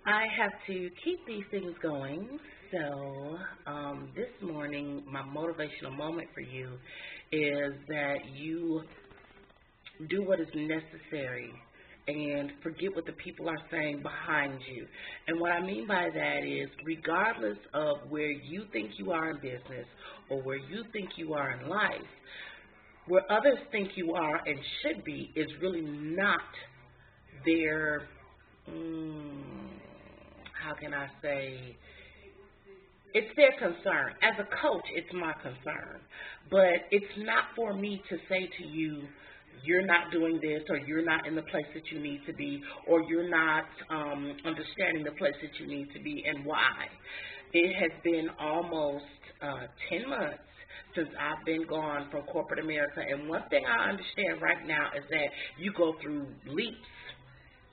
I have to keep these things going. So, this morning, my motivational moment for you is that you do what is necessary and forget what the people are saying behind you. And what I mean by that is, regardless of where you think you are in business or where you think you are in life, where others think you are and should be is really not their, how can I say, it's their concern. As a coach, it's my concern. But it's not for me to say to you, you're not doing this, or you're not in the place that you need to be, or you're not understanding the place that you need to be, and why. It has been almost 10 months since I've been gone from corporate America, and one thing I understand right now is that you go through leaps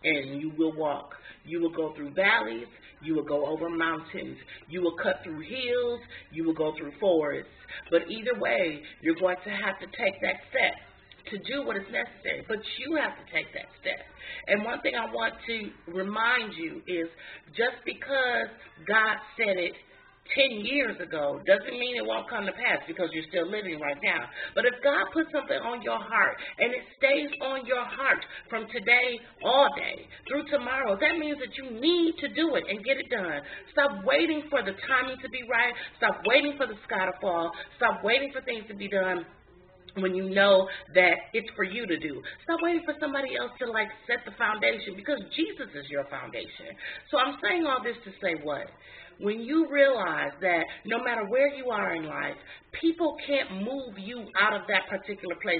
and you will walk. You will go through valleys. You will go over mountains. You will cut through hills. You will go through forests. But either way, you're going to have to take that step to do what is necessary. But you have to take that step. And one thing I want to remind you is, just because God said it 10 years ago doesn't mean it won't come to pass, because you're still living right now. But if God puts something on your heart and it stays on your heart from today all day through tomorrow, that means that you need to do it and get it done. Stop waiting for the timing to be right. Stop waiting for the sky to fall. Stop waiting for things to be done when you know that it's for you to do. Stop waiting for somebody else to set the foundation, because Jesus is your foundation. So I'm saying all this to say what? When you realize that no matter where you are in life, people can't move you out of that particular place.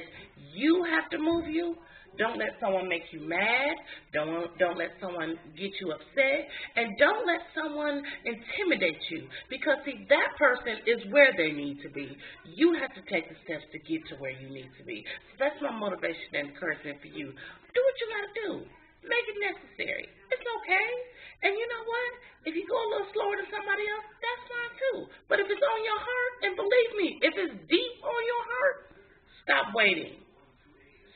You have to move you. Don't let someone make you mad. Don't let someone get you upset. And don't let someone intimidate you, because, see, that person is where they need to be. You have to take the steps to get to where you need to be. So that's my motivation and encouragement for you. Do what you got to do. Make it necessary. It's okay. And you know what? If you go a little slower than somebody else, that's fine too. But if it's on your heart, and believe me, if it's deep on your heart, stop waiting.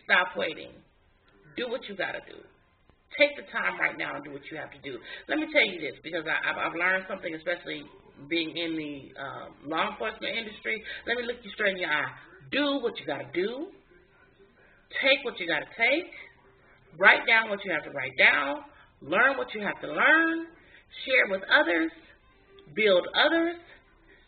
Stop waiting. Do what you got to do. Take the time right now and do what you have to do. Let me tell you this, because I've learned something, especially being in the law enforcement industry. Let me look you straight in your eye. Do what you got to do. Take what you got to take. Write down what you have to write down. Learn what you have to learn. Share with others. Build others.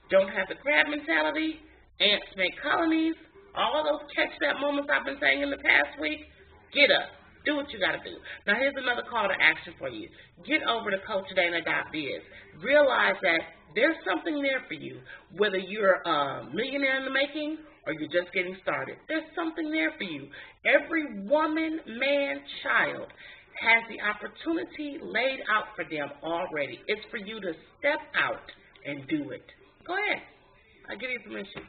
Don't have the crab mentality. Ants make colonies. All those catch that moments I've been saying in the past week. Get up. Do what you got to do. Now, here's another call to action for you. Get over to CoachDana.biz. Realize that there's something there for you. Whether you're a millionaire in the making or you're just getting started, there's something there for you. Every woman, man, child has the opportunity laid out for them already. It's for you to step out and do it. Go ahead. I give you permission.